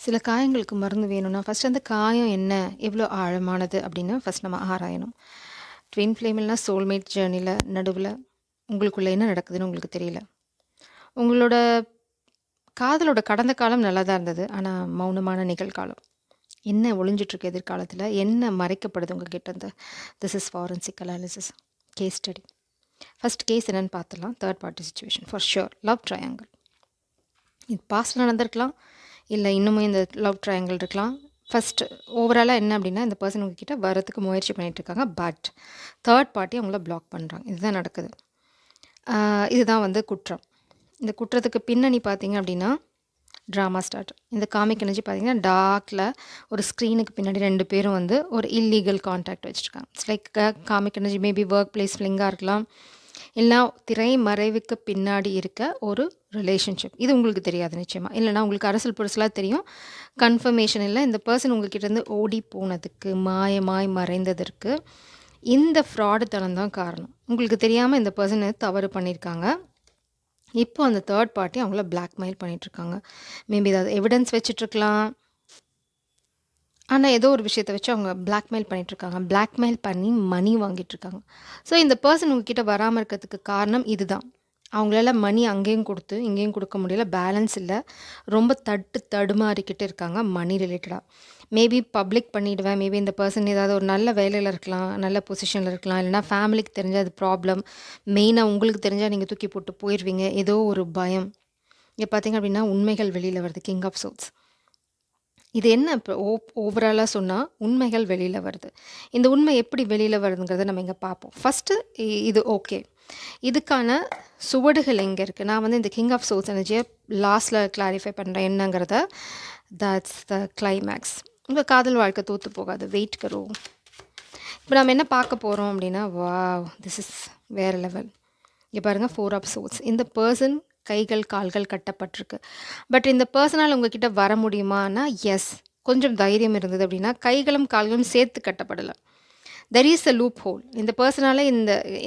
சில காயங்களுக்கு மருந்து வேணும்னா, ஃபர்ஸ்ட் அந்த காயம் என்ன? எவ்வளோ ஆழமானது? அப்படின்னு ஃபர்ஸ்ட் நம்ம ஆராயணும். ட்வின் ஃப்ளேம்லனா சோல்மேட் ஜேர்னில நடுவுல உங்களுக்குள்ள என்ன நடக்குதுன்னு உங்களுக்கு தெரியல. உங்களோட காதலோட கடந்த காலம் நல்லா தான் இருந்தது. ஆனா, மௌனமான நிகழ்காலம். என்ன ஒளிஞ்சிட்ருக்கு எதிர்காலத்தில? என்ன மறைக்கப்படுது உங்ககிட்ட இருந்து? This is forensic analysis. Case study. First case என்னன்னு பார்த்துடலாம். Third party situation. For sure. Love triangle. இது பாஸ்ட்ல நடந்திருக்கலாம். இல்ல இன்னுமும் இந்த லவ் ட்ரையாங்கிள் இருக்கலாம். ஃபர்ஸ்ட் ஓவராலா என்ன அப்படின்னா, இந்த பெர்சன் உங்ககிட்ட வரதுக்கு முயற்சி பண்ணிட்டு இருக்காங்க. பட் தேர்ட் பார்ட்டி அவங்கள பிளாக் பண்றாங்க. இதுதான் நடக்குது. இதுதான் வந்து குற்றம். இந்த குற்றத்துக்கு பின்னணி பார்த்தீங்க அப்படின்னா, ட்ராமா ஸ்டார்ட். இந்த காமிக் எனர்ஜி பார்த்தீங்கன்னா, டார்க்ல ஒரு ஸ்க்ரீனுக்கு பின்னாடி 2 பேரும் வந்து ஒரு இல்லீகல் கான்டாக்ட் வச்சுருக்காங்க. It's like comic energy maybe workplace ஃப்ளிங்காக இருக்கலாம். இல்லைனா திரை மறைவுக்கு பின்னாடி இருக்க ஒரு ரிலேஷன்ஷிப். இது உங்களுக்கு தெரியாது நிச்சயமா. இல்லைனா உங்களுக்கு அரசல் புரசலாக தெரியும். கன்ஃபர்மேஷன் இல்லை. இந்த பர்சன் உங்ககிட்டேருந்து ஓடி போனதுக்கு, மாயமாய் மறைந்ததற்கு இந்த ஃப்ராடுத்தனம் தான் காரணம். உங்களுக்கு தெரியாமல் இந்த பர்சன் தவறு பண்ணியிருக்காங்க. இப்போ அந்த தேர்ட் பார்ட்டி அவங்கள பிளாக்மெயில் பண்ணிகிட்ருக்காங்க. மேபி ஏதாவது எவிடன்ஸ் வச்சுட்ருக்கலாம். ஆனால் ஏதோ ஒரு விஷயத்தை வச்சு அவங்க பிளாக்மெயில் பண்ணிகிட்ருக்காங்க. பிளாக்மெயில் பண்ணி மணி வாங்கிட்டுருக்காங்க. ஸோ இந்த பர்சன் உங்ககிட்ட வராமல் இருக்கிறதுக்கு காரணம் இதுதான். அவங்களால மணி அங்கேயும் கொடுத்து இங்கேயும் கொடுக்க முடியல. பேலன்ஸ் இல்லை. ரொம்ப தடுமாறிக்கிட்டு இருக்காங்க மணி ரிலேட்டடாக. மேபி பப்ளிக் பண்ணிவிடுவேன். மேபி இந்த பர்சன் ஏதாவது ஒரு நல்ல வேலையில் இருக்கலாம், நல்ல பொசிஷனில் இருக்கலாம். இல்லைனா ஃபேமிலிக்கு தெரிஞ்சால் அது ப்ராப்ளம். மெயினாக உங்களுக்கு தெரிஞ்சால் நீங்கள் தூக்கி போட்டு போயிடுவீங்க. ஏதோ ஒரு பயம். இங்கே பார்த்தீங்க அப்படின்னா உண்மைகள் வெளியில் வருது. King of சோட்ஸ். இது என்ன இப்போ ஓவராலாக சொன்னால் உண்மைகள் வெளியில் வருது. இந்த உண்மை எப்படி வெளியில் வருதுங்கிறத நம்ம இங்கே பார்ப்போம். ஃபஸ்ட்டு இது ஓகே. இதுக்கான சுவடுகள் எங்கே இருக்குது? நான் வந்து இந்த கிங் ஆஃப் சோர்ஸ் எனர்ஜியை லாஸ்ட்டில் கிளாரிஃபை பண்ணுறேன் என்னங்கிறத. That's the climax. உங்கள் காதல் வாழ்க்கை தோற்று போகாது. வெயிட் கரோ. இப்போ நம்ம என்ன பார்க்க போகிறோம் அப்படின்னா, வாவ், திஸ் இஸ் வேறு லெவல். இங்கே பாருங்கள், 4 ஆஃப் சோர்ஸ். இந்த பர்சன் கைகள் கால்கள் கட்டப்பட்டிருக்கு. பட் இந்த பர்சனால் உங்ககிட்ட வர முடியுமானா, எஸ். கொஞ்சம் தைரியம் இருந்தது அப்படின்னா கைகளும் கால்களும் சேர்த்து கட்டப்படலை. There is a loophole. இந்த பர்சனால்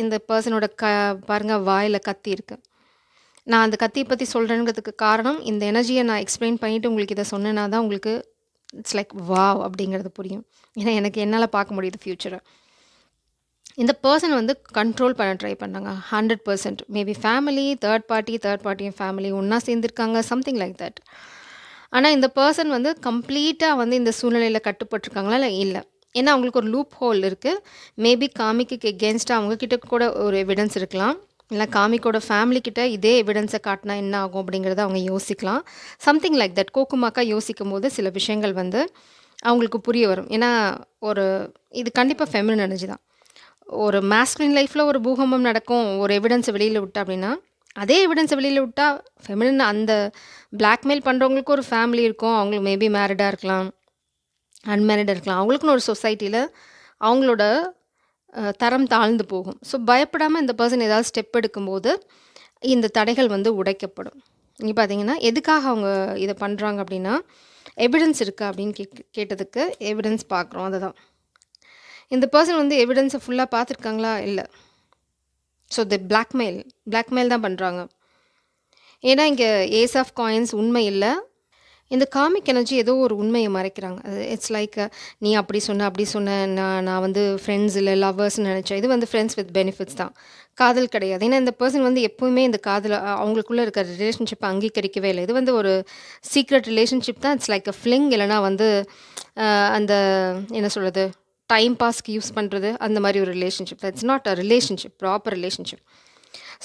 இந்த பர்சனோட பாருங்கள், வாயில் கத்தி இருக்கு. நான் அந்த கத்தியை பற்றி சொல்கிறேங்கிறதுக்கு காரணம், இந்த எனர்ஜியை நான் எக்ஸ்பிளைன் பண்ணிவிட்டு உங்களுக்கு இதை சொன்னேன்னா தான் உங்களுக்கு இட்ஸ் லைக் வாவ் அப்படிங்கிறது புரியும். ஏன்னா எனக்கு என்னால் பார்க்க முடியுது ஃப்யூச்சரை. இந்த பர்சன் வந்து கண்ட்ரோல் பண்ண ட்ரை பண்ணாங்க. 100%. மேபி ஃபேமிலி, தேர்ட் பார்ட்டியும் ஃபேமிலி ஒன்றா சேர்ந்துருக்காங்க. Something like that. ஆனால் இந்த பர்சன் வந்து கம்ப்ளீட்டாக வந்து இந்த சூழ்நிலையில் கட்டுப்பட்டுருக்காங்களா இல்லை. ஏன்னா அவங்களுக்கு ஒரு லூப் ஹோல் இருக்குது. மேபி காமிக்கு எகென்ஸ்டாக அவங்கக்கிட்ட கூட ஒரு எவிடன்ஸ் இருக்கலாம். இல்லை காமிக்கோட ஃபேமிலிக்கிட்ட இதே எவிடன்ஸை காட்டினா என்ன ஆகும் அப்படிங்கிறத அவங்க யோசிக்கலாம். Something like that. கோக்குமாக்கா யோசிக்கும் போது சில விஷயங்கள் வந்து அவங்களுக்கு புரிய வரும். ஏன்னா இது கண்டிப்பாக ஃபெமினின் எனர்ஜி தான். ஒரு மாஸ்குலின் லைஃப்பில் ஒரு பூகம்பம் நடக்கும், ஒரு எவிடன்ஸை வெளியில் விட்டா அப்படின்னா, அதே எவிடன்ஸை வெளியில் விட்டால் ஃபெமினின் அந்த பிளாக்மெயில் பண்ணுறவங்களுக்கு ஒரு ஃபேமிலி இருக்கும். அவங்களுக்கு மேபி மேரிடாக இருக்கலாம், அன்மேரிடாக இருக்கலாம். அவங்களுக்குன்னு ஒரு சொசைட்டியில் அவங்களோட தரம் தாழ்ந்து போகும். ஸோ பயப்படாமல் இந்த பர்சன் ஏதாவது ஸ்டெப் எடுக்கும்போது இந்த தடைகள் வந்து உடைக்கப்படும். இங்கே பார்த்தீங்கன்னா எதுக்காக அவங்க இதை பண்ணுறாங்க அப்படின்னா, எவிடன்ஸ் இருக்கா அப்படின்னு கேட்டதுக்கு எவிடன்ஸ் பார்க்குறோம். அதுதான் இந்த பர்சன் வந்து எவிடன்ஸை ஃபுல்லாக பார்த்துருக்காங்களா? இல்லை. ஸோ பிளாக்மெயில் தான் பண்ணுறாங்க. ஏன்னா இங்கே ஏஸ் ஆஃப் காயின்ஸ் உண்மை இல்லை. இந்த காமிக் எனர்ஜி ஏதோ ஒரு உண்மையை மறைக்கிறாங்க. அது இட்ஸ் லைக் நீ அப்படி சொன்ன நான் வந்து ஃப்ரெண்ட்ஸ் இல்லை லவ்வர்ஸ்ன்னு நினச்சேன். இது வந்து ஃப்ரெண்ட்ஸ் வித் பெனிஃபிட்ஸ் தான், காதல் கிடையாது. ஏன்னா இந்த பர்சன் வந்து எப்போவுமே இந்த காதல் அவங்களுக்குள்ளே இருக்கிற ரிலேஷன்ஷிப்பை அங்கீகரிக்கவே இல்லை. இது வந்து ஒரு சீக்ரெட் ரிலேஷன்ஷிப் தான். It's like a fling. இல்லைனா வந்து அந்த என்ன சொல்கிறது, டைம் பாஸ்க்கு யூஸ் பண்ணுறது, அந்த மாதிரி ஒரு relationship. It's not a relationship, proper relationship.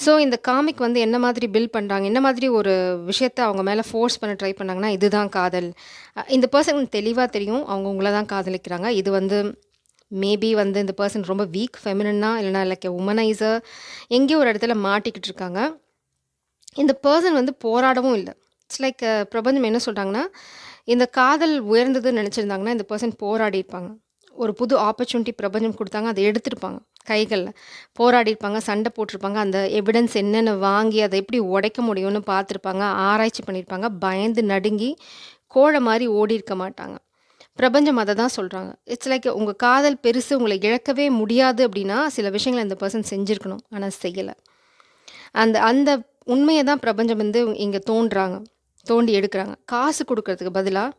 So இந்த காமிக் வந்து என்ன மாதிரி பில்ட் பண்ணுறாங்க, என்ன மாதிரி ஒரு விஷயத்தை அவங்க மேலே ஃபோர்ஸ் பண்ண ட்ரை பண்ணாங்கன்னா, இதுதான் காதல். இந்த பர்சன் தெளிவாக தெரியும் அவங்க உங்களை தான் காதலிக்கிறாங்க. இது வந்து மேபி வந்து இந்த பர்சன் ரொம்ப வீக் ஃபெமினா, இல்லைனா லைக் எ உமனைசர், எங்கேயோ ஒரு இடத்துல மாட்டிக்கிட்டு இருக்காங்க. இந்த பர்சன் வந்து போராடவும் இல்லை. இட்ஸ் லைக் பிரபஞ்சம் என்ன சொல்கிறாங்கன்னா, இந்த காதல் உயர்ந்ததுன்னு நினச்சிருந்தாங்கன்னா இந்த பர்சன் போராடி இருப்பாங்க. ஒரு புது ஆப்பர்ச்சுனிட்டி பிரபஞ்சம் கொடுத்தாங்க, அதை எடுத்திருப்பாங்க கைகளில். போராடிருப்பாங்க, சண்டை போட்டிருப்பாங்க, அந்த எவிடன்ஸ் என்னென்னு வாங்கி அதை எப்படி உடைக்க முடியும்னு பார்த்துருப்பாங்க, ஆராய்ச்சி பண்ணியிருப்பாங்க. பயந்து நடுங்கி கோழை மாதிரி ஓடி இருக்க மாட்டாங்க. பிரபஞ்சம் அதை தான் சொல்கிறாங்க. இட்ஸ் லைக் உங்கள் காதல் பெருசு, உங்களை இழக்கவே முடியாது அப்படின்னா சில விஷயங்களை இந்த பர்சன் செஞ்சுருக்கணும், ஆனால் செய்யலை. அந்த அந்த உண்மையை தான் பிரபஞ்சம் வந்து இங்கே தோண்டி எடுக்கிறாங்க. காசு கொடுக்கறதுக்கு பதிலாக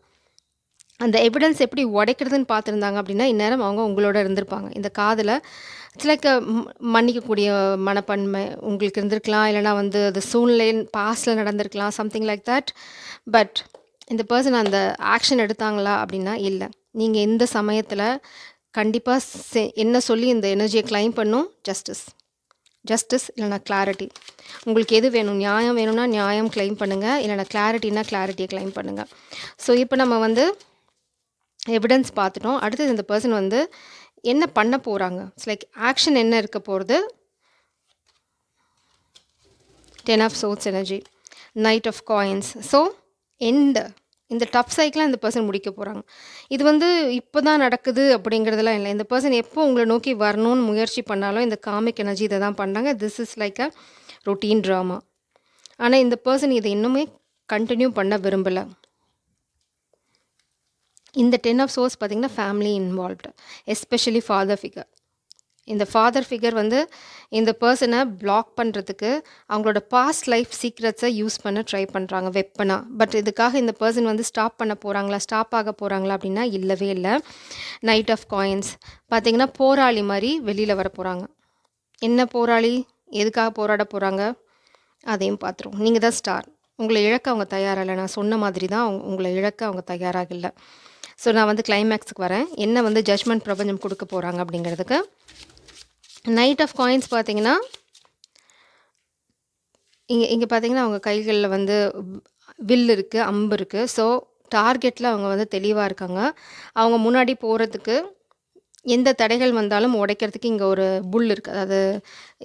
அந்த எவிடன்ஸ் எப்படி உடைக்கிறதுன்னு பார்த்துருந்தாங்க அப்படின்னா, இந்நேரம் அவங்க உங்களோட இருந்திருப்பாங்க. இந்த காதல இட்ஸ் லைக் மன்னிக்கக்கூடிய மனப்பான்மை உங்களுக்கு இருந்திருக்கலாம். இல்லைனா வந்து அது சூழ்நிலை பாஸ்ட்ல நடந்திருக்கலாம். Something like that. பட் இந்த பர்சன் அந்த ஆக்ஷன் எடுத்தாங்களா அப்படின்னா, இல்ல. நீங்க இந்த சமயத்தில கண்டிப்பா என்ன சொல்லி இந்த எனர்ஜிய கிளைம் பண்ணும்? ஜஸ்டிஸ். ஜஸ்டிஸ் இல்லைனா கிளாரிட்டி. உங்களுக்கு எது வேணும்? நியாயம் வேணும்னா நியாயம் கிளைம் பண்ணுங்க. இல்லைனா கிளாரிட்டினா கிளாரிட்டிய கிளைம் பண்ணுங்க. ஸோ இப்போ நம்ம வந்து எவிடன்ஸ் பார்த்துட்டோம். அடுத்தது இந்த பர்சன் வந்து என்ன பண்ண போறாங்க? இட்ஸ் லைக் ஆக்ஷன் என்ன இருக்க போறது? 10 of swords energy, knight of coins. So and இந்த டஃப் சைக்கிளை இந்த பர்சன் முடிக்க போகிறாங்க. இது வந்து இப்போ தான் நடக்குது அப்படிங்கிறதுலாம் இல்லை. இந்த பர்சன் எப்போ உங்களை நோக்கி வரணும்னு முயற்சி பண்ணாலும் இந்த காமிக் எனர்ஜி இதை தான் பண்ணுறாங்க. This is like a routine drama. ஆனால் இந்த பர்சன் இதை இன்னுமே கண்டினியூ பண்ண விரும்பலை. இந்த 10 ஆஃப் சோர்ஸ் பார்த்திங்கன்னா family involved, especially father figure. இந்த ஃபாதர் ஃபிகர் வந்து இந்த பர்சனை பிளாக் பண்ணுறதுக்கு அவங்களோட பாஸ்ட் லைஃப் சீக்ரெட்ஸை யூஸ் பண்ண ட்ரை பண்ணுறாங்க வெப்பனாக. பட் இதுக்காக இந்த பர்சன் வந்து ஸ்டாப் பண்ண போகிறாங்களா, ஸ்டாப் ஆக போகிறாங்களா அப்படின்னா இல்லவே இல்லை. நைட் ஆஃப் காயின்ஸ் பார்த்திங்கன்னா போராளி மாதிரி வெளியில் வர போகிறாங்க. என்ன போராளி, எதுக்காக போராட போகிறாங்க அதையும் பார்த்துருவோம். நீங்கள் தான் ஸ்டார். உங்களை இழக்க அவங்க தயாராக இல்லை. நான் சொன்ன மாதிரி தான் உங்களை இழக்க அவங்க தயாராக இல்லை. ஸோ நான் வந்து கிளைமேக்ஸுக்கு வரேன். என்ன வந்து ஜட்ஜ்மெண்ட் பிரபஞ்சம் கொடுக்க போகிறாங்க அப்படிங்கிறதுக்கு. நைட் ஆஃப் காயின்ஸ் பார்த்தீங்கன்னா இங்கே பார்த்தீங்கன்னா அவங்க கைகளில் வந்து வில் இருக்குது, அம்பு இருக்குது. ஸோ டார்கெட்டில் அவங்க வந்து தெளிவாக இருக்காங்க. அவங்க முன்னாடி போகிறதுக்கு எந்த தடைகள் வந்தாலும் உடைக்கிறதுக்கு இங்கே ஒரு புல் இருக்குது, அதாவது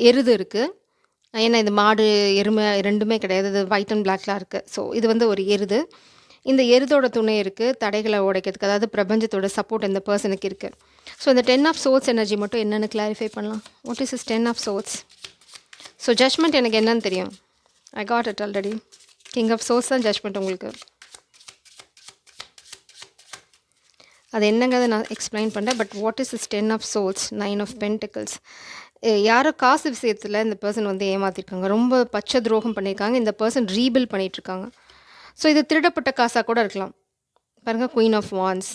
எருது இருக்குது. ஏன்னா இது மாடு எருமை ரெண்டுமே கிடையாது, இது ஒயிட் அண்ட் பிளாக்லாம் இருக்குது. ஸோ இது வந்து ஒரு எருது. இந்த எருதோட துணை இருக்குது தடைகளை உடைக்கிறதுக்கு, அதாவது பிரபஞ்சத்தோட சப்போர்ட் இந்த பர்சனுக்கு இருக்குது. ஸோ இந்த 10 ஆஃப் சோர்ட்ஸ் எனர்ஜி மட்டும் என்னென்னு கிளாரிஃபை பண்ணலாம். What is is 10 of swords? So judgement எனக்கு என்னன்னு தெரியும். I got it already. King of swords தான் ஜட்ஜ்மெண்ட் உங்களுக்கு. அது என்னங்கிறத நான் எக்ஸ்பிளைன் பண்ணுறேன். But what is is 10 of swords? 9 of pentacles. யாரோ காசு விஷயத்தில் இந்த பர்சன் வந்து ஏமாற்றிருக்காங்க, ரொம்ப பச்சை துரோகம் பண்ணியிருக்காங்க. இந்த பர்சன் ரீபில் பண்ணிகிட்ருக்காங்க. ஸோ இது திருடப்பட்ட காசாக கூட இருக்கலாம். பாருங்கள், குயின் ஆஃப் வான்ஸ்.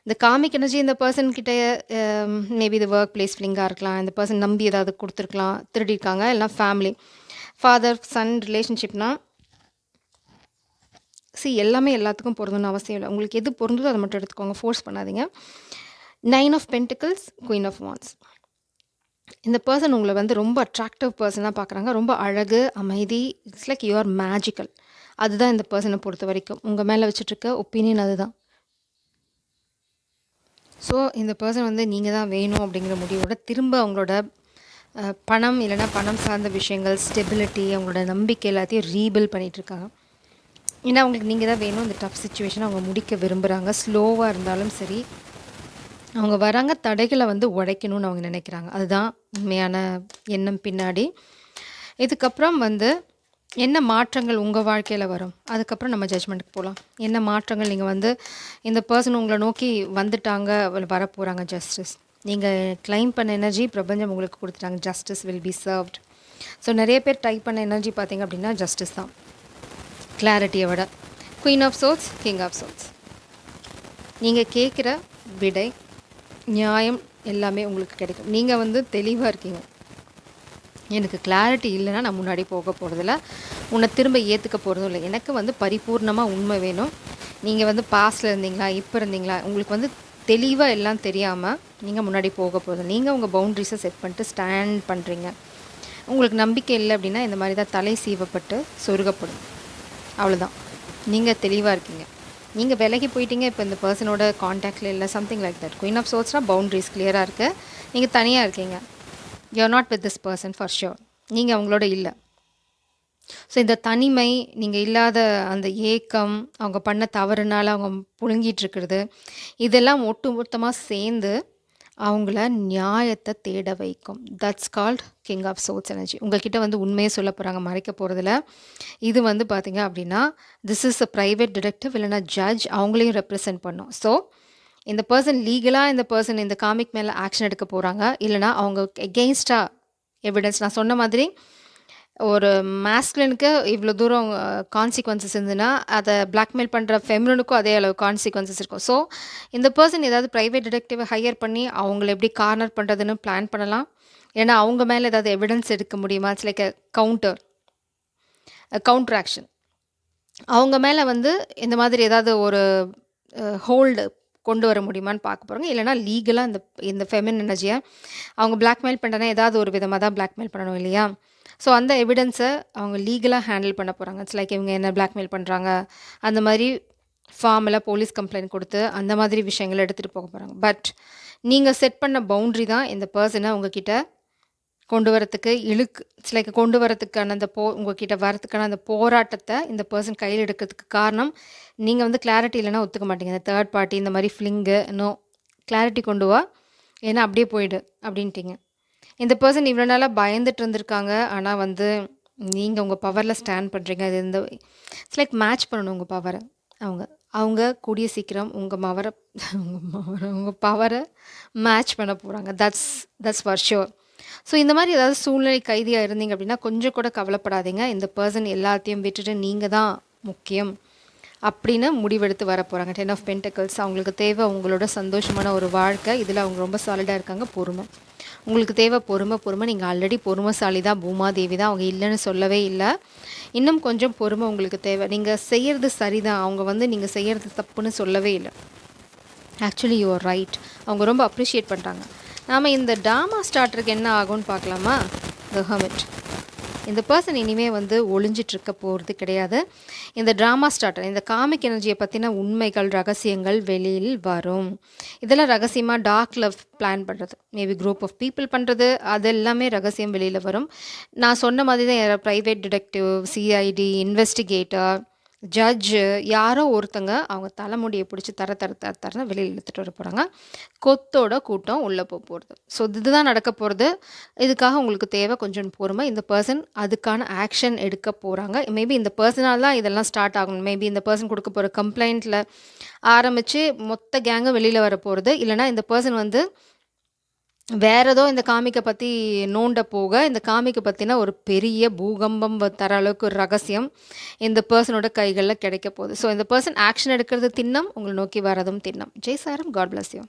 இந்த காமிக் எனர்ஜி இந்த பர்சன்கிட்ட மேபி இது ஒர்க் பிளேஸ் ஃபிலிங்காக இருக்கலாம். இந்த பர்சன் நம்பி ஏதாவது கொடுத்துருக்கலாம், திருடிருக்காங்க. இல்லைனா ஃபேமிலி, ஃபாதர் சன் ரிலேஷன்ஷிப்னால் எல்லாமே எல்லாத்துக்கும் பொருந்தணும்னு அவசியம் இல்லை. உங்களுக்கு எது பொருந்ததோ அதை மட்டும் எடுத்துக்கோங்க, ஃபோர்ஸ் பண்ணாதீங்க. 9 of pentacles, queen of wands. இந்த பர்சன் உங்களை வந்து ரொம்ப அட்ராக்டிவ் பர்சனாக பார்க்குறாங்க. ரொம்ப அழகு, அமைதி. It's like you are magical. அதுதான் இந்த பர்சனை பொறுத்த வரைக்கும் உங்கள் மேலே வச்சுட்ருக்க ஒப்பீனியன் அதுதான். ஸோ இந்த பர்சன் வந்து நீங்கள் தான் வேணும் அப்படிங்கிற முடிவோட திரும்ப அவங்களோட பணம் இல்லைனா பணம் சார்ந்த விஷயங்கள், ஸ்டெபிலிட்டி, அவங்களோட நம்பிக்கை எல்லாத்தையும் ரீபில் பண்ணிகிட்ருக்காங்க. ஏன்னா அவங்களுக்கு நீங்கள் தான் வேணும். இந்த டஃப் சுச்சுவேஷனை அவங்க முடிக்க விரும்புகிறாங்க. ஸ்லோவாக இருந்தாலும் சரி அவங்க வராங்க, தடைகளை வந்து உடைக்கணும்னு அவங்க நினைக்கிறாங்க. அதுதான் உண்மையான எண்ணம் பின்னாடி. இதுக்கப்புறம் வந்து என்ன மாற்றங்கள் உங்கள் வாழ்க்கையில் வரும், அதுக்கப்புறம் நம்ம ஜட்ஜ்மெண்ட்டுக்கு போகலாம். என்ன மாற்றங்கள் நீங்கள் வந்து இந்த பர்சன் உங்களை நோக்கி வந்துட்டாங்க, வரப்போகிறாங்க. ஜஸ்டிஸ் நீங்கள் கிளைம் பண்ண எனர்ஜி பிரபஞ்சம் உங்களுக்கு கொடுத்துட்டாங்க. Justice will be served. So நிறைய பேர் டைப் பண்ண எனர்ஜி பார்த்திங்க அப்படின்னா ஜஸ்டிஸ் தான், கிளாரிட்டியை விட. Queen of swords, king of swords. நீங்கள் கேட்குற விடை, நியாயம் எல்லாமே உங்களுக்கு கிடைக்கும். நீங்கள் வந்து தெளிவாக இருக்கீங்க. எனக்கு கிளாரிட்டி இல்லைன்னா நான் முன்னாடி போக போகிறதில்ல, உன்னை திரும்ப ஏற்றுக்க போகிறதும் இல்லை. எனக்கு வந்து பரிபூர்ணமாக உண்மை வேணும். நீங்கள் வந்து பாஸ்டில் இருந்தீங்களா, இப்போ இருந்தீங்களா, உங்களுக்கு வந்து தெளிவாக எல்லாம் தெரியாமல் நீங்கள் முன்னாடி போக போகிறது. நீங்கள் உங்கள் பவுண்ட்ரிஸை செட் பண்ணிட்டு ஸ்டாண்ட் பண்ணுறீங்க. உங்களுக்கு நம்பிக்கை இல்லை அப்படின்னா இந்த மாதிரி தான் தலை சீவப்பட்டு சொருகப்படும். அவ்வளோதான். நீங்கள் தெளிவாக இருக்கீங்க. நீங்கள் விலகி போயிட்டீங்க, இப்போ இந்த பர்சனோட காண்டாக்டில் இல்லை, something like that. Queen of சோர்ட்ஸ்னால் பவுண்ட்ரிஸ் கிளியராக இருக்குது. நீங்கள் தனியாக இருக்கீங்க. You are not with this person for sure. நீங்கள் அவங்களோட இல்லை. ஸோ இந்த தனிமை, நீங்கள் இல்லாத அந்த ஏக்கம், அவங்க பண்ண தவறுனால அவங்க புழுங்கிட்டுருக்கிறது, இதெல்லாம் ஒட்டு மொத்தமாக சேர்ந்து அவங்கள நியாயத்தை தேட வைக்கும். That's called king of swords energy. உங்கள்கிட்ட வந்து உண்மையை சொல்ல போகிறாங்க, மறைக்க போகிறதில்ல. இது வந்து பார்த்திங்க அப்படின்னா this is a private detective, இல்லைனா ஜட்ஜ், அவங்களையும் ரெப்ரசன்ட் பண்ணும். ஸோ இந்த பர்சன் லீகலாக இந்த பர்சன் இந்த காமிக் மேலே ஆக்ஷன் எடுக்க போகிறாங்க, இல்லைனா அவங்க எகெயின்ஸ்டாக எவிடன்ஸ். நான் சொன்ன மாதிரி ஒரு மாஸ்குலினுக்கு இவ்வளோ தூரம் கான்சிக்வன்சஸ் இருந்ததுன்னா, அதை பிளாக்மெயில் பண்ணுற ஃபெமினினுக்கும் அதே அளவு கான்சிக்வன்சஸ் இருக்கும். ஸோ இந்த பர்சன் ஏதாவது ப்ரைவேட் டிடெக்டிவை ஹையர் பண்ணி அவங்கள எப்படி கார்னர் பண்ணுறதுன்னு பிளான் பண்ணலாம். ஏன்னா அவங்க மேலே ஏதாவது எவிடன்ஸ் எடுக்க முடியுமா? It's like counter action. அவங்க மேலே வந்து இந்த மாதிரி ஏதாவது ஒரு ஹோல்டு கொண்டு வர முடியுமான்னு பார்க்க போகிறாங்க. இல்லைனா லீகலாக இந்த ஃபெமின் எனர்ஜியை அவங்க பிளாக்மெயில் பண்ணுறனா ஏதாவது ஒரு விதமாக தான் பிளாக்மெயில் பண்ணணும் இல்லையா? ஸோ அந்த எவிடன்ஸை அவங்க லீகலாக ஹேண்டில் பண்ண போகிறாங்க. இட்ஸ் லைக் இவங்க என்ன பிளாக்மெயில் பண்ணுறாங்க, அந்த மாதிரி ஃபார்மில் போலீஸ் கம்ப்ளைண்ட் கொடுத்து அந்த மாதிரி விஷயங்களை எடுத்துகிட்டு போக போகிறாங்க. பட் நீங்கள் செட் பண்ண பவுண்ட்ரி தான் இந்த பர்சனை உங்ககிட்ட கொண்டு வரத்துக்கு இட்ஸ் லைக் கொண்டு வரத்துக்கான அந்த உங்ககிட்ட வரத்துக்கான அந்த போராட்டத்தை இந்த பர்சன் கையில் எடுக்கிறதுக்கு காரணம், நீங்கள் வந்து கிளாரிட்டி இல்லைன்னா ஒத்துக்க மாட்டீங்க. இந்த தேர்ட் பார்ட்டி இந்த மாதிரி ஃப்ளிங்கு கிளாரிட்டி கொண்டு வா, ஏன்னா அப்படியே போயிடு அப்படின்ட்டிங்க. இந்த பர்சன் இவ்வளோ நாளாக பயந்துட்டு இருந்திருக்காங்க. ஆனால் வந்து நீங்கள் உங்கள் பவரில் ஸ்டாண்ட் பண்ணுறீங்க. இது இட்ஸ் லைக் மேட்ச் பண்ணணும் உங்கள் பவரை. அவங்க கூடிய சீக்கிரம் உங்கள் பவரை மேட்ச் பண்ண போகிறாங்க. That's for sure. ஸோ இந்த மாதிரி ஏதாவது சூழ்நிலை கைதியாக இருந்தீங்க அப்படின்னா கொஞ்சம் கூட கவலைப்படாதீங்க. இந்த பர்சன் எல்லாத்தையும் விட்டுட்டு நீங்கள் தான் முக்கியம் அப்படின்னு முடிவெடுத்து வர போகிறாங்க. 10 ஆஃப் பென்டக்கிள்ஸ். அவங்களுக்கு தேவை உங்களோட சந்தோஷமான ஒரு வாழ்க்கை. இதில் அவங்க ரொம்ப சாலிடாக இருக்காங்க. பொறுமை உங்களுக்கு தேவை. பொறுமை. நீங்கள் ஆல்ரெடி பொறுமைசாலி தான். பூமாதேவி தான். அவங்க இல்லைன்னு சொல்லவே இல்லை. இன்னும் கொஞ்சம் பொறுமை உங்களுக்கு தேவை. நீங்கள் செய்கிறது சரிதான். அவங்க வந்து நீங்கள் செய்கிறது தப்புன்னு சொல்லவே இல்லை. Actually you are right. அவங்க ரொம்ப அப்ரிஷியேட் பண்ணுறாங்க. நாம் இந்த ட்ராமா ஸ்டார்டருக்கு என்ன ஆகும்னு பார்க்கலாமா? த ஹெர்மிட். இந்த பர்சன் இனிமேல் வந்து ஒளிஞ்சிட்ருக்க போகிறது கிடையாது. இந்த ட்ராமா ஸ்டார்டர், இந்த காமிக் எனர்ஜியை பற்றின உண்மைகள், ரகசியங்கள் வெளியில் வரும். இதெல்லாம் ரகசியமாக டார்க் லவ் பிளான் பண்ணுறது, மேபி குரூப் ஆஃப் பீப்புள் பண்ணுறது, அது எல்லாமே ரகசியம் வெளியில் வரும். நான் சொன்ன மாதிரி தான் யாரோ private detective, CID, investigator, judge, யாரோ ஒருத்தங்க அவங்க தலைமுடியை பிடிச்சி தரன்னு வெளியில் இழுத்துட்டு வர போகிறாங்க. கொத்தோட கூட்டம் உள்ளே போகிறது. ஸோ இதுதான் நடக்க போகிறது. இதுக்காக உங்களுக்கு தேவை கொஞ்சம் பொறுமை. இந்த பர்சன் அதுக்கான ஆக்ஷன் எடுக்க போகிறாங்க. மேபி இந்த பர்சனால் தான் இதெல்லாம் ஸ்டார்ட் ஆகணும். மேபி இந்த பர்சன் கொடுக்க போகிற கம்ப்ளைண்ட்டில் ஆரம்பித்து மொத்த கேங்கும் வெளியில் வர போகிறது. இல்லைனா இந்த பர்சன் வந்து வேற ஏதோ இந்த காமிக்கை பற்றி நோண்ட போக, இந்த காமிக்கை பற்றின ஒரு பெரிய பூகம்பம் தர அளவுக்கு ஒரு ரகசியம் இந்த பர்சனோட கைகளில் கிடைக்க போகுது. ஸோ இந்த பர்சன் ஆக்ஷன் எடுக்கிறது திண்ணம், உங்களை நோக்கி வரதும் திண்ணம். ஜெய் சாரம். God bless you.